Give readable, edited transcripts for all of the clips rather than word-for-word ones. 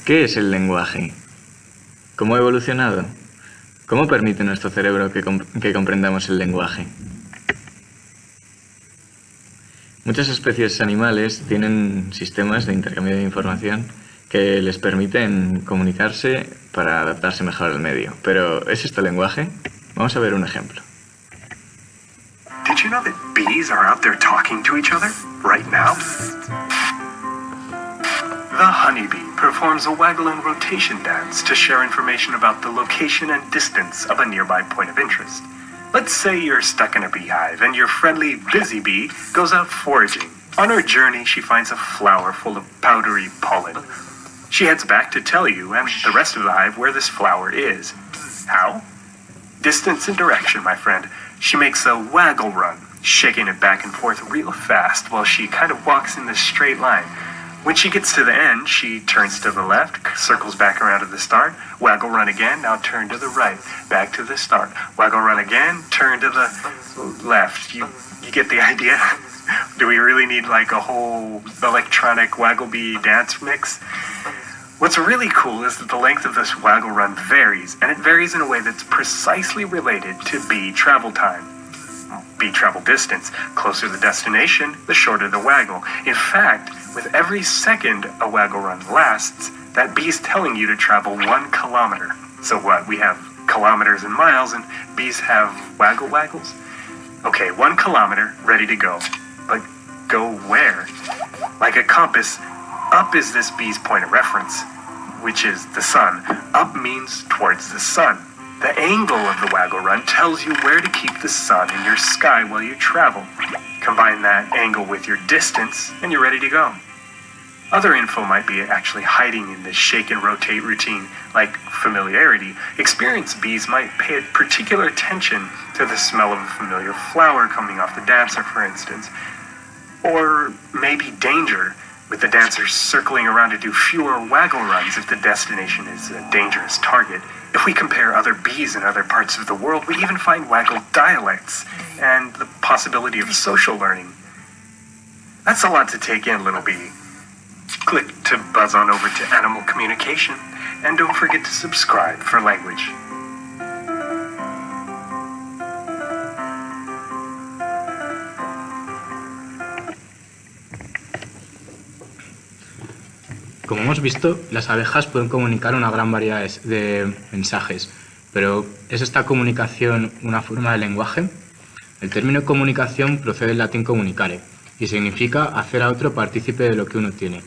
¿Qué es el lenguaje? ¿Cómo ha evolucionado? ¿Cómo permite nuestro cerebro que comprendamos el lenguaje? Muchas especies animales tienen sistemas de intercambio de información que les permiten comunicarse para adaptarse mejor al medio. Pero, ¿es esto lenguaje? Vamos a ver un ejemplo. Did you know that bees are out there talking to each other right now? The honeybee performs a waggle and rotation dance to share information about the location and distance of a nearby point of interest. Let's say you're stuck in a beehive and your friendly busy bee goes out foraging. On her journey, she finds a flower full of powdery pollen. She heads back to tell you and the rest of the hive where this flower is. How? Distance and direction, my friend. She makes a waggle run, shaking it back and forth real fast while she kind of walks in this straight line. When she gets to the end, she turns to the left, circles back around to the start, waggle run again, now turn to the right, back to the start, waggle run again, turn to the left. You get the idea? Do we really need like a whole electronic waggle bee dance mix? What's really cool is that the length of this waggle run varies, and it varies in a way that's precisely related to bee travel time. Bee travel distance. Closer the destination, the shorter the waggle. In fact, with every second a waggle run lasts, that bee's telling you to travel 1 kilometer. So what? We have kilometers and miles, and bees have waggles? Okay, 1 kilometer, ready to go. But go where? Like a compass, up is this bee's point of reference, which is the sun. Up means towards the sun. The angle of the waggle run tells you where to keep the sun in your sky while you travel. Combine that angle with your distance, and you're ready to go. Other info might be actually hiding in this shake and rotate routine, like familiarity. Experienced bees might pay particular attention to the smell of a familiar flower coming off the dancer, for instance. Or maybe danger, with the dancer circling around to do fewer waggle runs if the destination is a dangerous target. If we compare other bees in other parts of the world, we even find waggle dialects and the possibility of social learning. That's a lot to take in, little bee. Click to buzz on over to Animal Communication, and don't forget to subscribe for language. Como hemos visto, las abejas pueden comunicar una gran variedad de mensajes, pero ¿es esta comunicación una forma de lenguaje? El término comunicación procede del latín comunicare y significa hacer a otro partícipe de lo que uno tiene.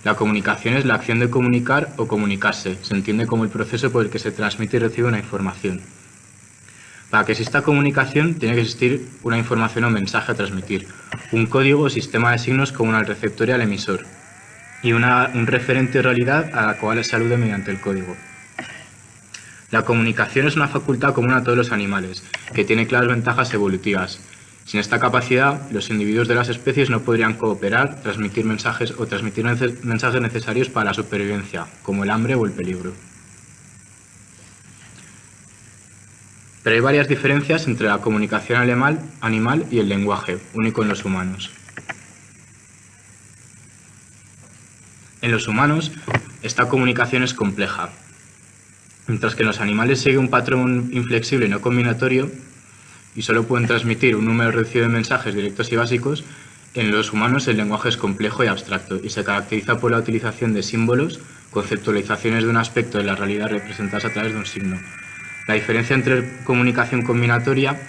La comunicación es la acción de comunicar o comunicarse, se entiende como el proceso por el que se transmite y recibe una información. Para que exista comunicación tiene que existir una información o mensaje a transmitir, un código o sistema de signos común al receptor y al emisor, y un referente de realidad a la cual se alude mediante el código. La comunicación es una facultad común a todos los animales, que tiene claras ventajas evolutivas. Sin esta capacidad, los individuos de las especies no podrían cooperar, transmitir mensajes mensajes necesarios para la supervivencia, como el hambre o el peligro. Pero hay varias diferencias entre la comunicación animal y el lenguaje, único en los humanos. En los humanos, esta comunicación es compleja. Mientras que en los animales sigue un patrón inflexible y no combinatorio, y solo pueden transmitir un número reducido de mensajes directos y básicos, en los humanos el lenguaje es complejo y abstracto, y se caracteriza por la utilización de símbolos, conceptualizaciones de un aspecto de la realidad representadas a través de un signo. La diferencia entre comunicación combinatoria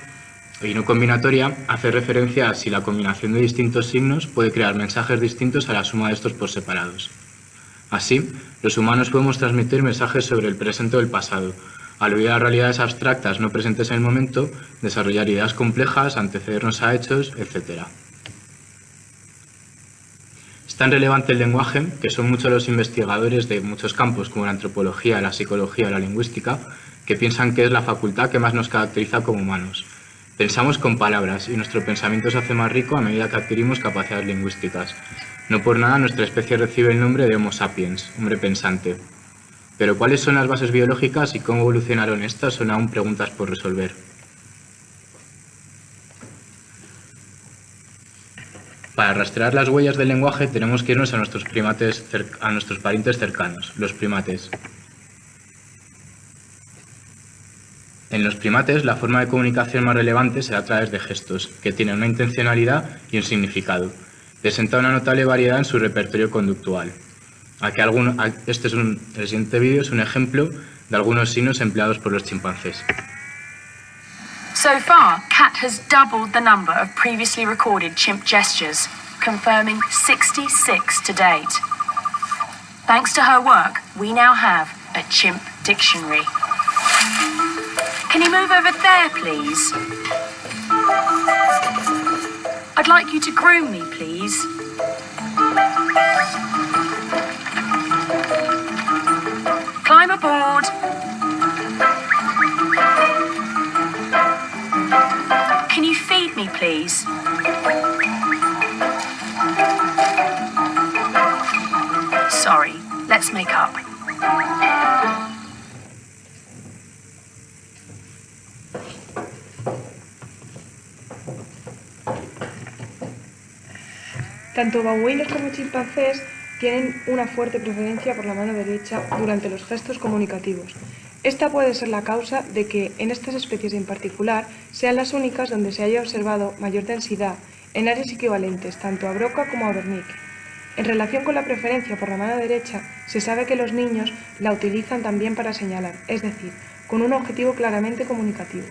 y no combinatoria hace referencia a si la combinación de distintos signos puede crear mensajes distintos a la suma de estos por separados. Así, los humanos podemos transmitir mensajes sobre el presente o el pasado, aludir a realidades abstractas no presentes en el momento, desarrollar ideas complejas, antecedernos a hechos, etc. Es tan relevante el lenguaje que son muchos los investigadores de muchos campos, como la antropología, la psicología o la lingüística, que piensan que es la facultad que más nos caracteriza como humanos. Pensamos con palabras y nuestro pensamiento se hace más rico a medida que adquirimos capacidades lingüísticas. No por nada nuestra especie recibe el nombre de Homo sapiens, hombre pensante. Pero ¿cuáles son las bases biológicas y cómo evolucionaron estas? Son aún preguntas por resolver. Para rastrear las huellas del lenguaje tenemos que irnos a nuestros parientes cercanos, los primates. En los primates, la forma de comunicación más relevante será a través de gestos, que tienen una intencionalidad y un significado. Presenta una notable variedad en su repertorio conductual. El siguiente vídeo es un ejemplo de algunos signos empleados por los chimpancés. So far, Kat has doubled the number of previously recorded chimp gestures, confirming 66 to date. Thanks to her work, we now have a chimp dictionary. Can you move over there, please? I'd like you to groom me, please. Climb aboard. Can you feed me, please? Sorry, let's make up. Tanto babuinos como chimpancés tienen una fuerte preferencia por la mano derecha durante los gestos comunicativos. Esta puede ser la causa de que, en estas especies en particular, sean las únicas donde se haya observado mayor densidad en áreas equivalentes tanto a Broca como a Wernicke. En relación con la preferencia por la mano derecha, se sabe que los niños la utilizan también para señalar, es decir, con un objetivo claramente comunicativo.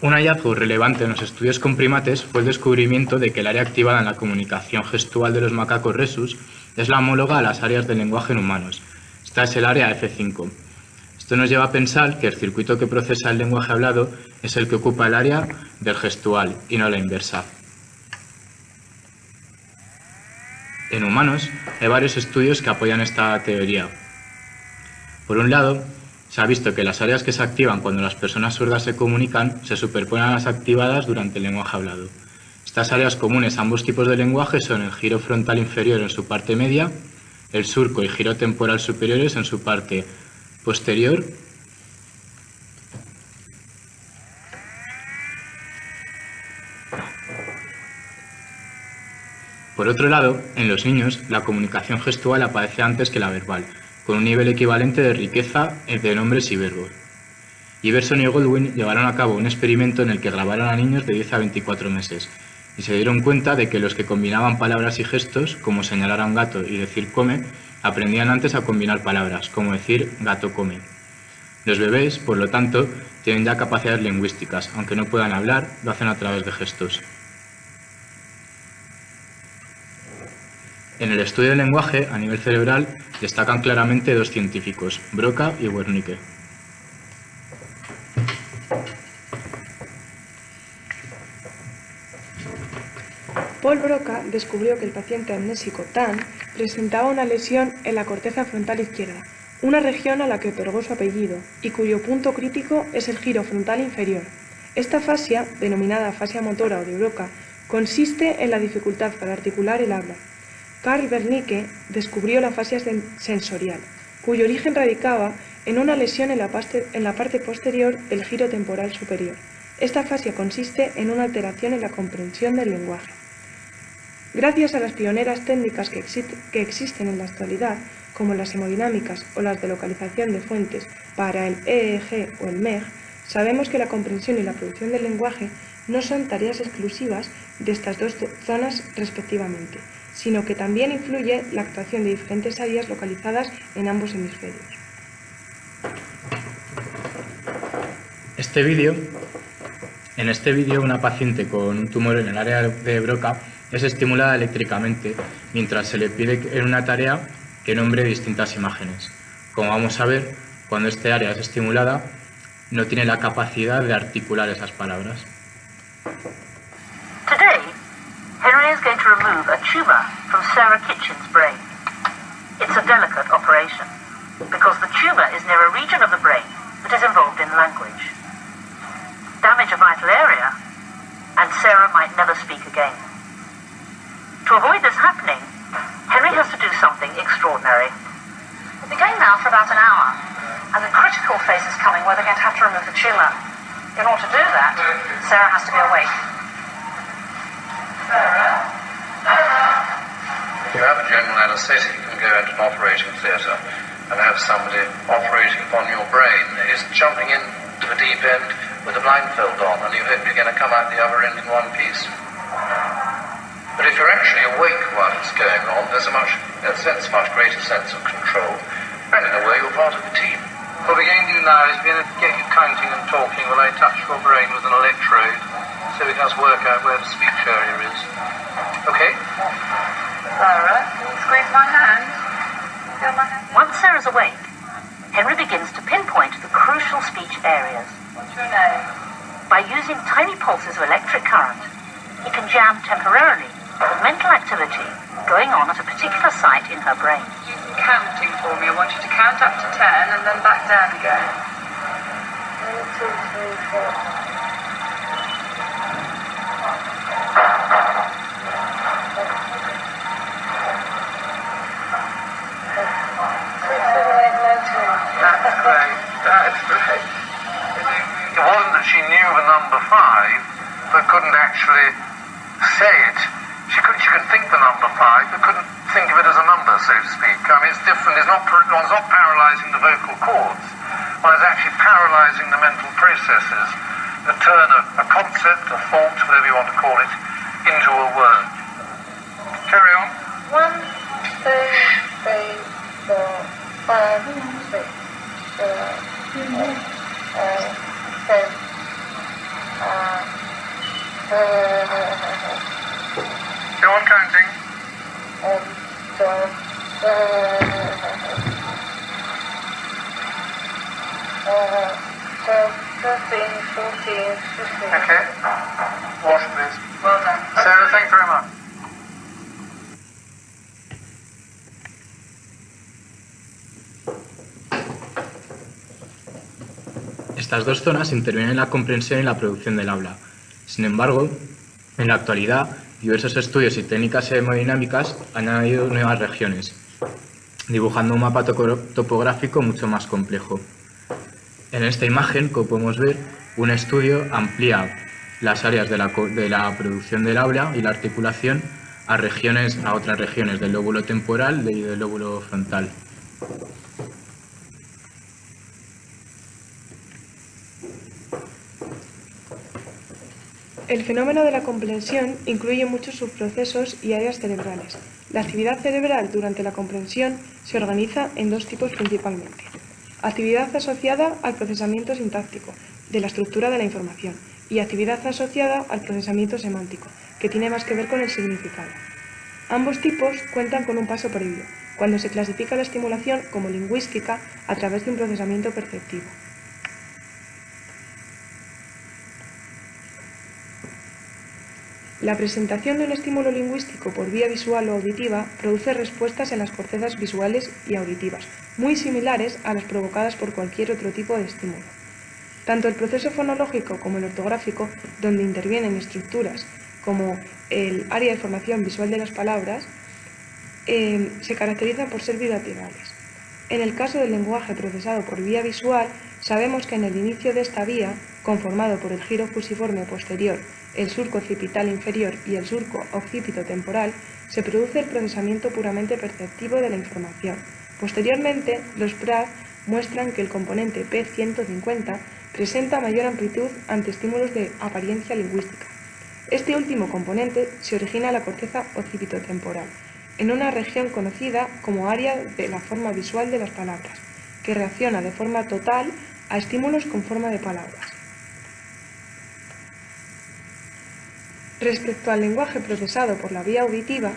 Un hallazgo relevante en los estudios con primates fue el descubrimiento de que el área activada en la comunicación gestual de los macacos rhesus es la homóloga a las áreas del lenguaje en humanos. Esta es el área F5. Esto nos lleva a pensar que el circuito que procesa el lenguaje hablado es el que ocupa el área del gestual y no la inversa. En humanos hay varios estudios que apoyan esta teoría. Por un lado, se ha visto que las áreas que se activan cuando las personas sordas se comunican se superponen a las activadas durante el lenguaje hablado. Estas áreas comunes a ambos tipos de lenguaje son el giro frontal inferior en su parte media, el surco y giro temporal superiores en su parte posterior Por otro lado, en los niños, la comunicación gestual aparece antes que la verbal, con un nivel equivalente de riqueza de nombres y verbos. Iverson y Goldwyn llevaron a cabo un experimento en el que grabaron a niños de 10 a 24 meses y se dieron cuenta de que los que combinaban palabras y gestos, como señalar a un gato y decir come, aprendían antes a combinar palabras, como decir gato come. Los bebés, por lo tanto, tienen ya capacidades lingüísticas, aunque no puedan hablar, lo hacen a través de gestos. En el estudio del lenguaje, a nivel cerebral, destacan claramente dos científicos, Broca y Wernicke. Paul Broca descubrió que el paciente amnésico Tan presentaba una lesión en la corteza frontal izquierda, una región a la que otorgó su apellido y cuyo punto crítico es el giro frontal inferior. Esta fascia, denominada fascia motora o de Broca, consiste en la dificultad para articular el habla. Carl Wernicke descubrió la fascia sensorial, cuyo origen radicaba en una lesión en la parte posterior del giro temporal superior. Esta fascia consiste en una alteración en la comprensión del lenguaje. Gracias a las pioneras técnicas que existen en la actualidad, como las hemodinámicas o las de localización de fuentes para el EEG o el MEG, sabemos que la comprensión y la producción del lenguaje no son tareas exclusivas de estas dos zonas respectivamente, sino que también influye la actuación de diferentes áreas localizadas en ambos hemisferios. En este vídeo, una paciente con un tumor en el área de Broca es estimulada eléctricamente mientras se le pide en una tarea que nombre distintas imágenes. Como vamos a ver, cuando este área es estimulada, no tiene la capacidad de articular esas palabras. Today, Henry is going to remove a tumor from Sarah Kitchen's brain. It's a delicate operation because the tumor is near a region of the brain that is involved in language. Damage a vital area, and Sarah might never speak again. To avoid this happening, Henry has to do something extraordinary. We'll be going now for about an hour, and the critical phase is coming where they're going to have to remove the tumor. In order to do that, Sarah has to be awake. If you have a general anaesthetic, you can go into an operating theatre and have somebody operating upon your brain. It's jumping into the deep end with a blindfold on, and you hope you're going to come out the other end in one piece. But if you're actually awake while it's going on, there's a much greater sense of control, and in a way you're part of the team. What we're going to do now is we're going to get you counting and talking while I touch your brain with an electrode, so we can just work out where the speech area is. Okay? Sarah, can you squeeze my hand? Feel my hand? Once Sarah's awake, Henry begins to pinpoint the crucial speech areas. What's your name? By using tiny pulses of electric current, he can jam temporarily the mental activity going on at a particular site in her brain. Do some counting for me. I want you to count up to 10 and then back down again. 1, 2, 3, 4. That's great. That's great. It wasn't that she knew the number 5, but couldn't actually say it. She could think the number 5, but couldn't think of it as a number, so to speak. I mean, it's different. One's not paralysing the vocal cords. One is actually paralysing the mental processes that turn a concept, a thought, whatever you want to call it, into a word. Carry on. 1, 2, 3, 4, 5, 6, 7, 8, 10. Go on counting. 13, 14, 15. Okay. Wash, please. Well done. Sarah, thanks very much. Estas dos zonas intervienen en la comprensión y la producción del habla. Sin embargo, en la actualidad, diversos estudios y técnicas hemodinámicas han añadido nuevas regiones, dibujando un mapa topográfico mucho más complejo. En esta imagen, como podemos ver, un estudio amplía las áreas de la producción del habla y la articulación a otras regiones del lóbulo temporal y del lóbulo frontal. El fenómeno de la comprensión incluye muchos subprocesos y áreas cerebrales. La actividad cerebral durante la comprensión se organiza en dos tipos principalmente. Actividad asociada al procesamiento sintáctico, de la estructura de la información, y actividad asociada al procesamiento semántico, que tiene más que ver con el significado. Ambos tipos cuentan con un paso previo, cuando se clasifica la estimulación como lingüística a través de un procesamiento perceptivo. La presentación de un estímulo lingüístico por vía visual o auditiva produce respuestas en las cortezas visuales y auditivas, muy similares a las provocadas por cualquier otro tipo de estímulo. Tanto el proceso fonológico como el ortográfico, donde intervienen estructuras como el área de formación visual de las palabras, se caracterizan por ser bilaterales. En el caso del lenguaje procesado por vía visual, sabemos que en el inicio de esta vía, conformado por el giro fusiforme posterior, el surco occipital inferior y el surco occipito-temporal, se produce el procesamiento puramente perceptivo de la información. Posteriormente, los PRAD muestran que el componente P150 presenta mayor amplitud ante estímulos de apariencia lingüística. Este último componente se origina en la corteza occipito-temporal, en una región conocida como área de la forma visual de las palabras, que reacciona de forma total a estímulos con forma de palabras. Respecto al lenguaje procesado por la vía auditiva,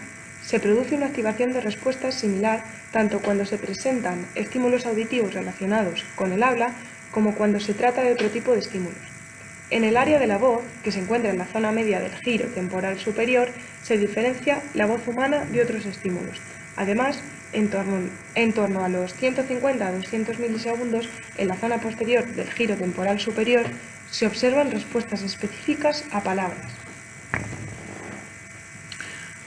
se produce una activación de respuestas similar tanto cuando se presentan estímulos auditivos relacionados con el habla como cuando se trata de otro tipo de estímulos. En el área de la voz, que se encuentra en la zona media del giro temporal superior, se diferencia la voz humana de otros estímulos. Además, en torno a los 150 a 200 milisegundos, en la zona posterior del giro temporal superior, se observan respuestas específicas a palabras.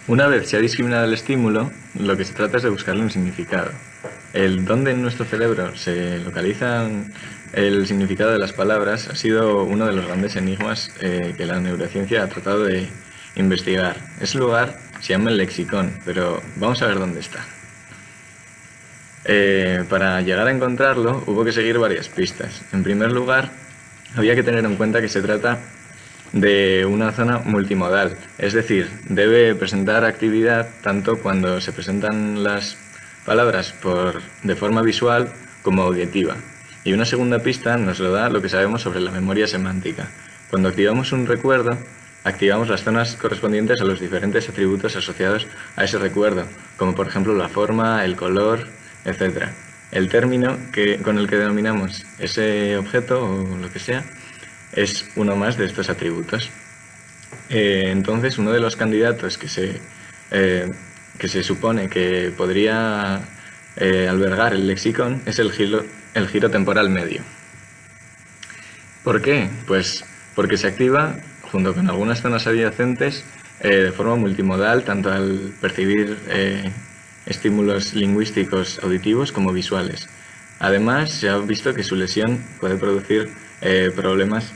Una vez se ha discriminado el estímulo, lo que se trata es de buscarle un significado. El dónde en nuestro cerebro se localizan el significado de las palabras ha sido uno de los grandes enigmas que la neurociencia ha tratado de investigar. Ese lugar se llama el lexicón, pero vamos a ver dónde está. Para llegar a encontrarlo hubo que seguir varias pistas. En primer lugar, había que tener en cuenta que se trata de una zona multimodal, es decir, debe presentar actividad tanto cuando se presentan las palabras de forma visual como auditiva. Y una segunda pista nos lo da lo que sabemos sobre la memoria semántica. Cuando activamos un recuerdo, activamos las zonas correspondientes a los diferentes atributos asociados a ese recuerdo, como por ejemplo la forma, el color, etc. El término con el que denominamos ese objeto o lo que sea es uno más de estos atributos. Entonces, uno de los candidatos que se supone que podría albergar el lexicón es el giro temporal medio. ¿Por qué? Pues porque se activa junto con algunas zonas adyacentes de forma multimodal, tanto al percibir estímulos lingüísticos auditivos como visuales. Además, se ha visto que su lesión puede producir problemas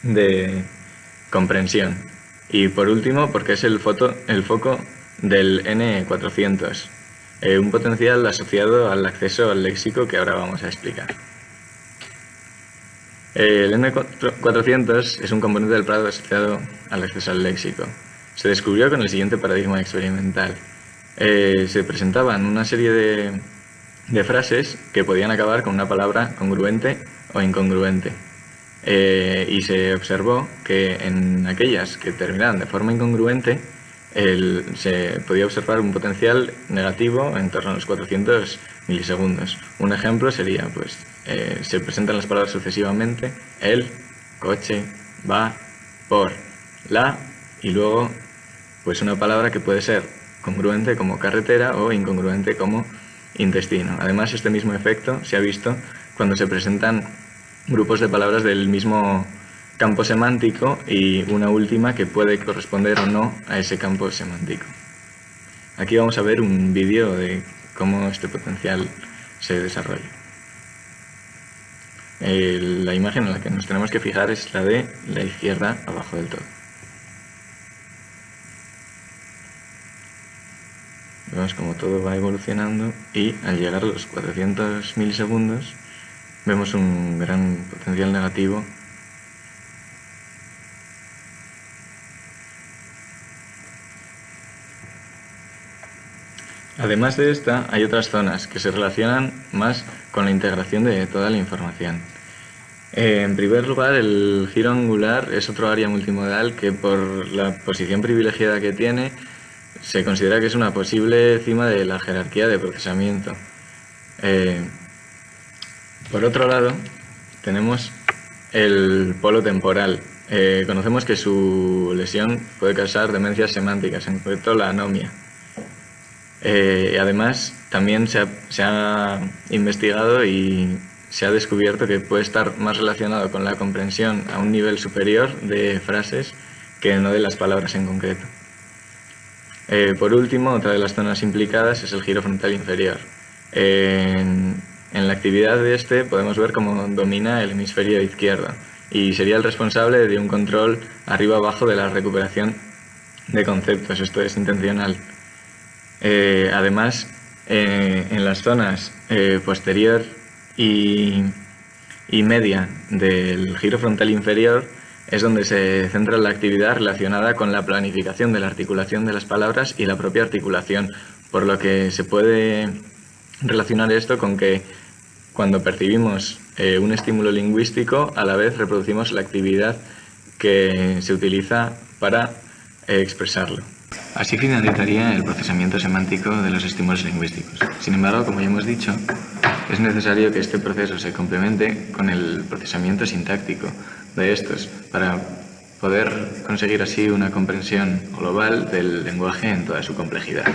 de comprensión. Y por último, porque es el foco del N400, un potencial asociado al acceso al léxico que ahora vamos a explicar. El N400 es un componente del Prado asociado al acceso al léxico. Se descubrió con el siguiente paradigma experimental. Se presentaban una serie de frases que podían acabar con una palabra congruente o incongruente. Y se observó que en aquellas que terminaban de forma incongruente se podía observar un potencial negativo en torno a los 400 milisegundos. Un ejemplo sería, pues, se presentan las palabras sucesivamente: el, coche, va, por, la, y luego pues una palabra que puede ser congruente como carretera o incongruente como intestino. Además, este mismo efecto se ha visto cuando se presentan grupos de palabras del mismo campo semántico y una última que puede corresponder o no a ese campo semántico. Aquí vamos a ver un vídeo de cómo este potencial se desarrolla. La imagen en la que nos tenemos que fijar es la de la izquierda abajo del todo. Vemos cómo todo va evolucionando y al llegar a los 400 milisegundos vemos un gran potencial negativo . Además de esta, hay otras zonas que se relacionan más con la integración de toda la información. En primer lugar, el giro angular es otro área multimodal que, por la posición privilegiada que tiene, se considera que es una posible cima de la jerarquía de procesamiento. Por otro lado, tenemos el polo temporal. Conocemos que su lesión puede causar demencias semánticas, en concreto la anomia. Además, también se ha investigado y se ha descubierto que puede estar más relacionado con la comprensión a un nivel superior de frases que no de las palabras en concreto. Por último, otra de las zonas implicadas es el giro frontal inferior. En la actividad de este podemos ver cómo domina el hemisferio izquierdo y sería el responsable de un control arriba-abajo de la recuperación de conceptos. Esto es intencional. Además, en las zonas posterior y media del giro frontal inferior es donde se centra la actividad relacionada con la planificación de la articulación de las palabras y la propia articulación, por lo que se puede relacionar esto con que cuando percibimos un estímulo lingüístico, a la vez reproducimos la actividad que se utiliza para expresarlo. Así finalizaría el procesamiento semántico de los estímulos lingüísticos. Sin embargo, como ya hemos dicho, es necesario que este proceso se complemente con el procesamiento sintáctico de estos para poder conseguir así una comprensión global del lenguaje en toda su complejidad.